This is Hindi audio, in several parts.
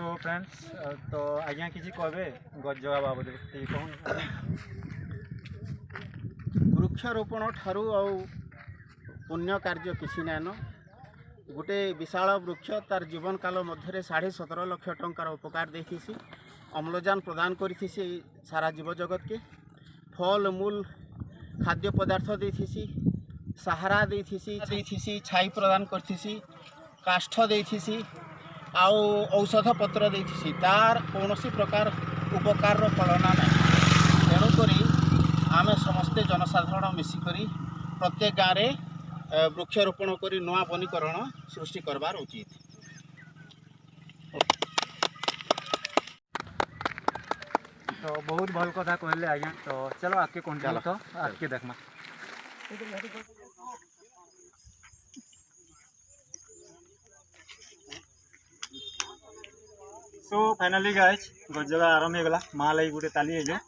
सो फ्रेंड्स तो आज्ञा किसी कहबे गछ जगह बाबद कहूँ वृक्षरोपण ठारू आ पुण्य कार्य किसी नाइन गोटे विशाल वृक्ष तार जीवन काल मध्य 17.5 लाख टंकार उपकार देसी अम्लजान प्रदान करी सारा जीव जगत के फल मूल खाद्य पदार्थ देसी सहारा देसी छाई प्रदान करथिसी काष्ठ देसी आउ औषध पत्र देसी तार कौन प्रकार उपकार कलना ना तेणुक आमे समस्ते जनसाधारण मिसिकरी प्रत्येक गाँव में वृक्षरोपण कर नवा वनीकरण सृष्टि करवार उचित। तो बहुत भल कथा कहले आज्ञा तो चलो आगे कंटिन्यू तो आगे देखमा। सो फाइनली गाइस गछ जगह आरंभ हो गला माँ लगी गोटे ताली है जो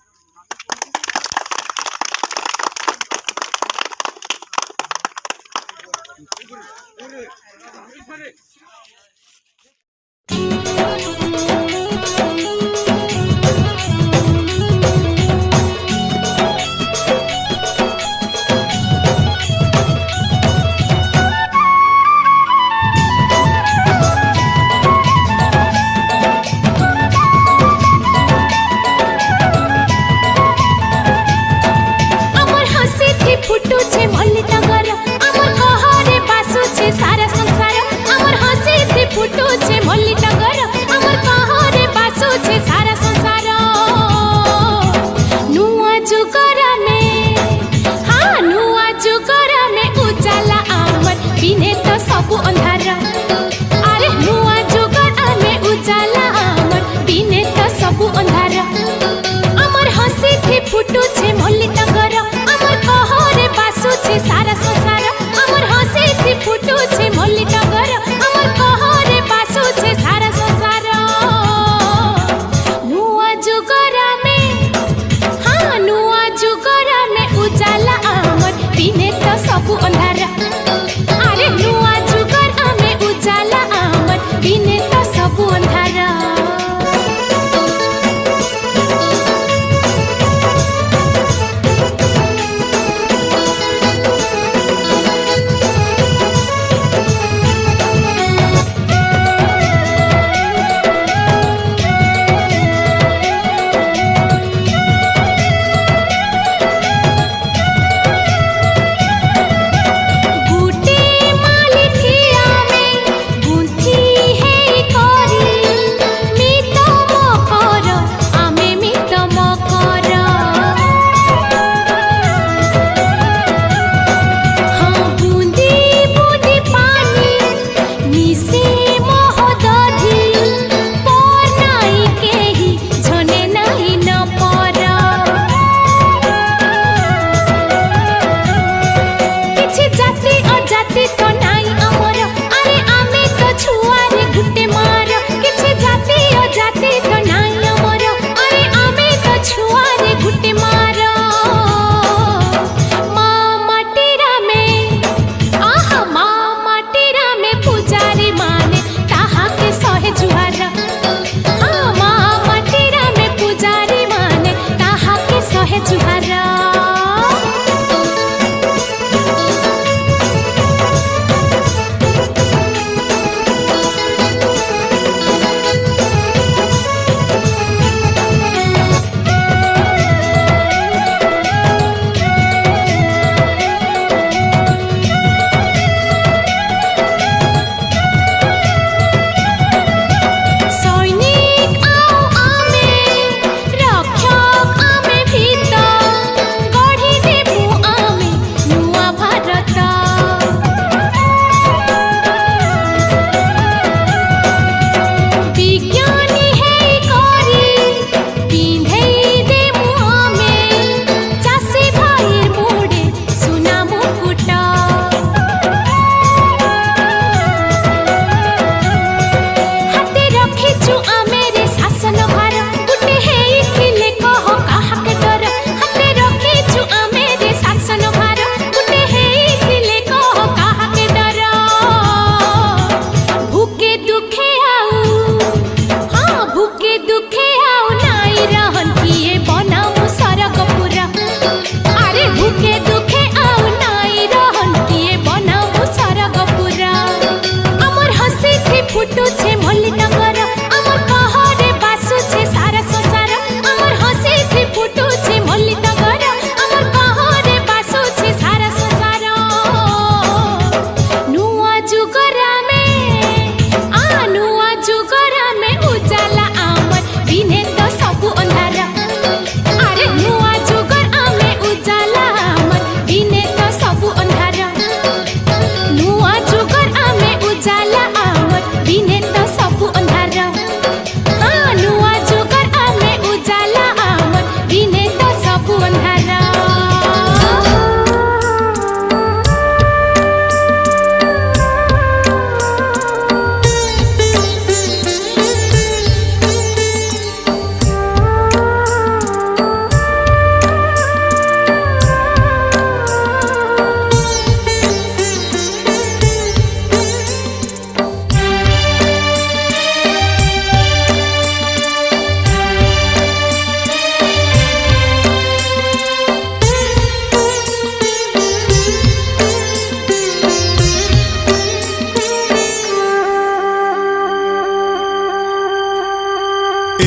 फुटुछे मल्ली टगर अमर कहरे बासुछे सारा संसार अमर हसी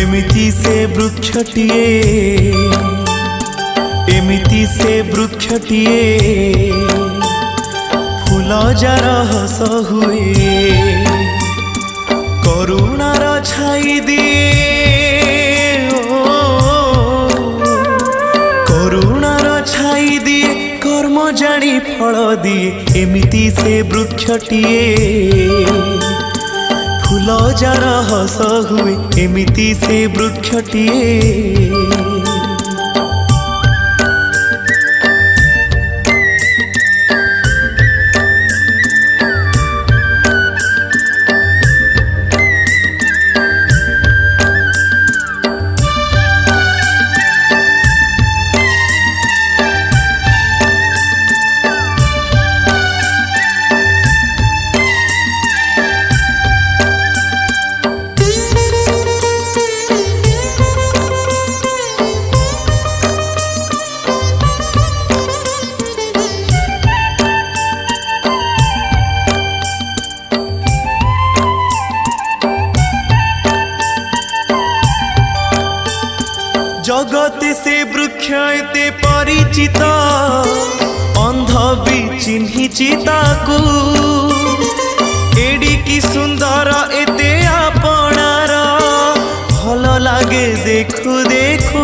एमिति से वृक्षटिए एमिति से वृक्षटिए फूल जार हस हुए करुणार छाई दिए करुणार छाई दिए कर्म जानी फल दिए एमिति से वृक्षटिए फूल जार हस हुए एमिति से वृक्षटिए जगत से वृक्ष एते परिचित अंध भी चिन्हिची ताकू एडी की सुंदर एते आपणार भल लागे देखु देखु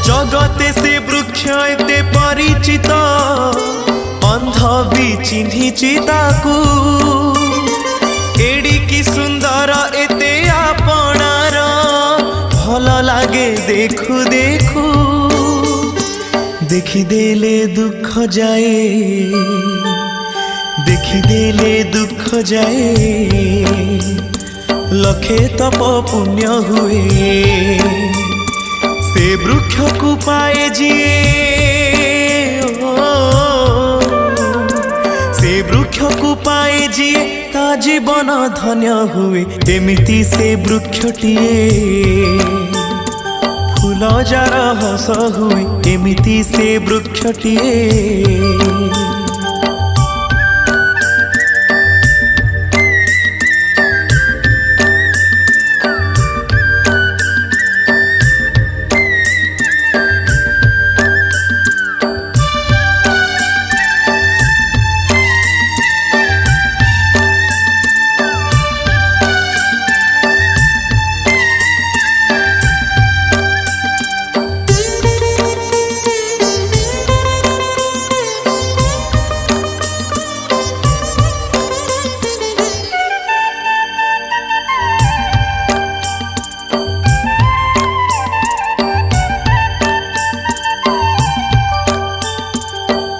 जगत से वृक्ष एते परिचित अंध भी चिन्हिची ताकू एडी की सुंदर एते आपणार भल लागे देखु देखु देखी देले दुख जाए देखी देले दुख जाए लखे तप पुण्य हुए से वृक्ष को पाए जिए से वृक्ष को पाए जिए ता जीवन धन्य हुए एमिति से वृक्षटिए फूल जार हस हुए एमिति से वृक्षटिए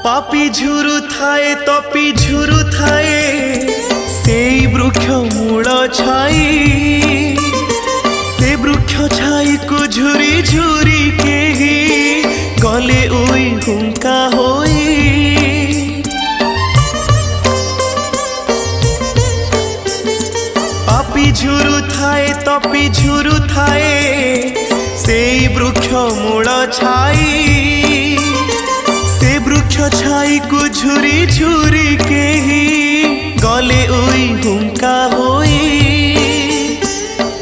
पापी झुरु थाए तपी झुरु थाए से वृक्ष मूल छाई से वृक्ष छाई को झुरी झुरी के ही गले उई हुंका होई पापी झुरु थाए तपी झुरु थाए से वृक्ष मूल छाई वृक्ष छाई को झुरी झुरी के ही गले उई हुंका होई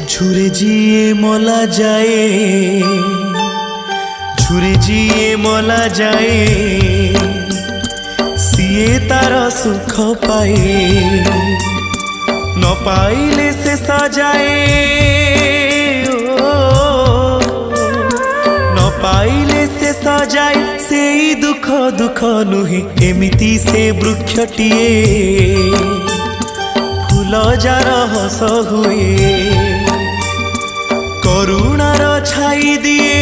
झुरे जिए मला जाए झुरे जिए मला जाए सिए तार सुख पाए न पाइले से सजाए न पाइले से सजाए से दुख दुख नुहे एमिति से वृक्षटिए फूल जार हस हुए करुणार छाई दिए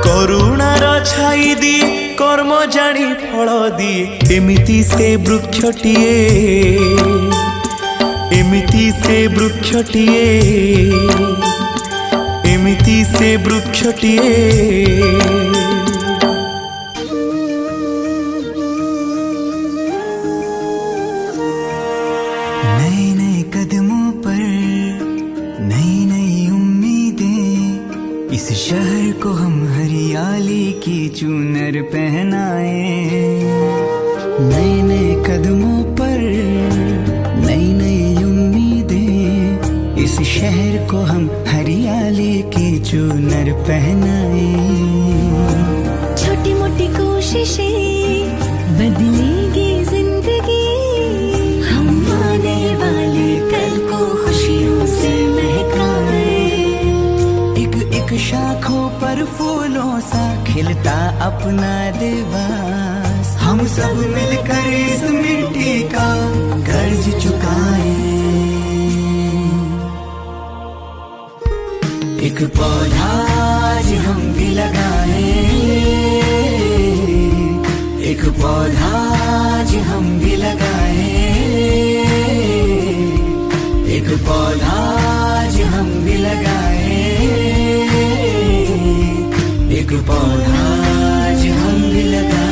करुणार छाई दिए कर्म जानी फल दिए एमिति से वृक्षटिए एमिति से वृक्षटिए एमिति से वृक्षटिए नए नए कदमों पर नई नई उम्मीदें इस शहर को हम हरियाली की चूनर पहनाएं नए नए कदमों पर नई नई उम्मीदें, इस शहर को हम हरियाली की चूनर पहनाए। छोटी मोटी कोशिशें बदलेगी जिंदगी, हम आने वाले कल को खुशियों से महकाए। एक एक शाखों पर फूलों सा खिलता अपना देवास, हम सब मिलकर इस मिट्टी का कर्ज चुकाए। एक पौधा आज हम भी लगाए, एक पौधा आज हम भी लगाए, एक पौधा आज हम भी लगाए, एक पौधा आज हम भी लगाए।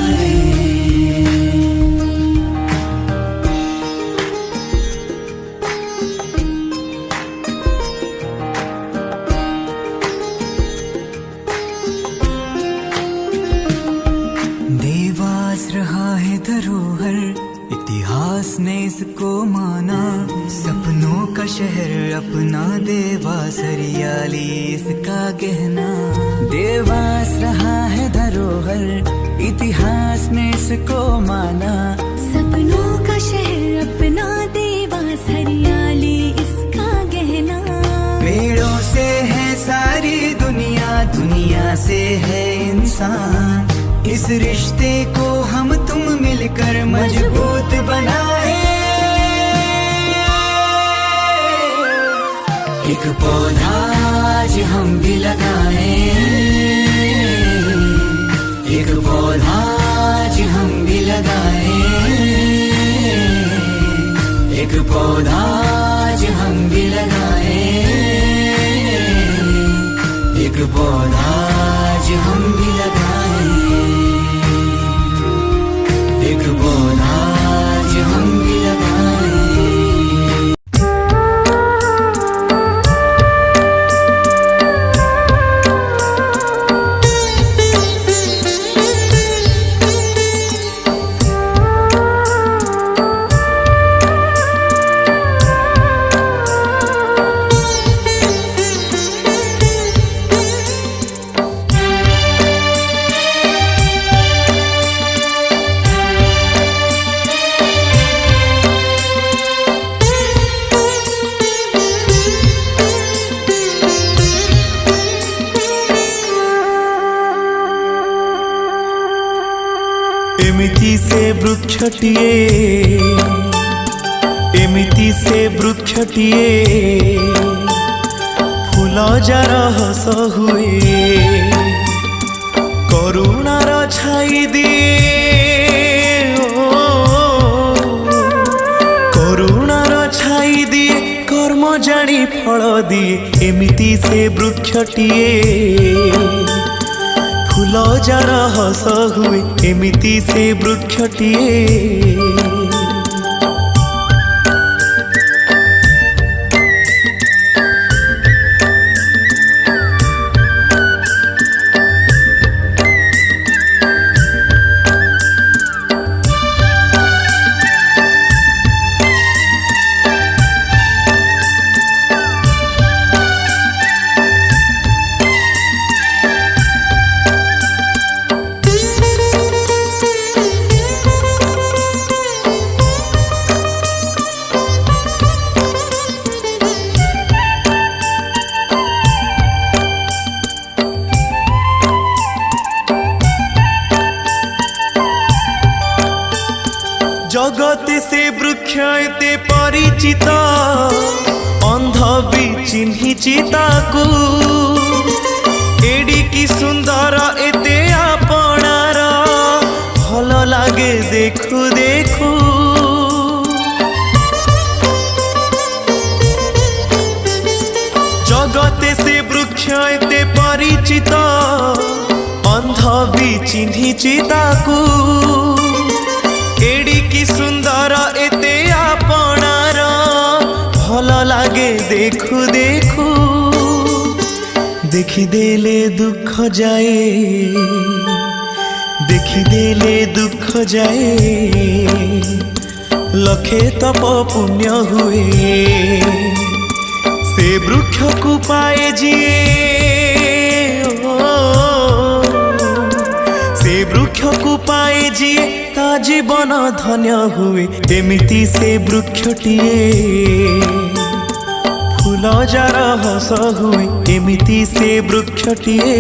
देवास रहा है धरोहर, इतिहास ने इसको माना, सपनों का शहर अपना देवास, हरियाली इसका गहना। देवास रहा है धरोहर, इतिहास ने इसको माना, सपनों का शहर अपना देवास, हरियाली इसका गहना। पेड़ों से है सारी दुनिया, दुनिया से है इंसान, इस रिश्ते को हम तुम मिलकर मजबूत बनाए। एक पौधा आज हम भी लगाए, एक पौधा आज हम भी लगाए, एक पौधा आज हम भी लगाए, एक पौधा आज हम भी लगाए, एक पौधा आज हम भी लगाए। एमिति से वृक्षटिए, एमिति से वृक्षटिए, फूल जार हस हुए, करुणार छाई दिए, करुणार छाई दिए, कर्म जानी फल दिए। एमिति से वृक्षटिए, फूल जार हस हुए, एमिति से वृक्षटिए। जगत से वृक्ष एते परिचित, अंध भी चिन्हिछि ताकू, एडिकी सुंदर एते आपणार, भल लागे देखु देखु। जगत से वृक्ष एते परिचित, अंध भी चिन्हिछि ताकू, एडिकी सुंदर एते आपणार, भल लागे देखु देखु। देखी देले दुख जाए, ଦେଖିଦେଲେ ଦୁଃଖ ଯାଏ ଲକ୍ଷେ ତପ ପୁଣ୍ୟ ହୁଏ ସେ ବୃକ୍ଷକୁ ପାଏ ଯିଏ ସେ ବୃକ୍ଷକୁ ପାଏ ଯିଏ ତା ଜୀବନ ଧନ୍ୟ ହୁଏ ଏମିତି ସେ ବୃକ୍ଷଟିଏ ଫୁଲ ଯାର ହସ ହୁଏ ଏମିତି ସେ ବୃକ୍ଷଟିଏ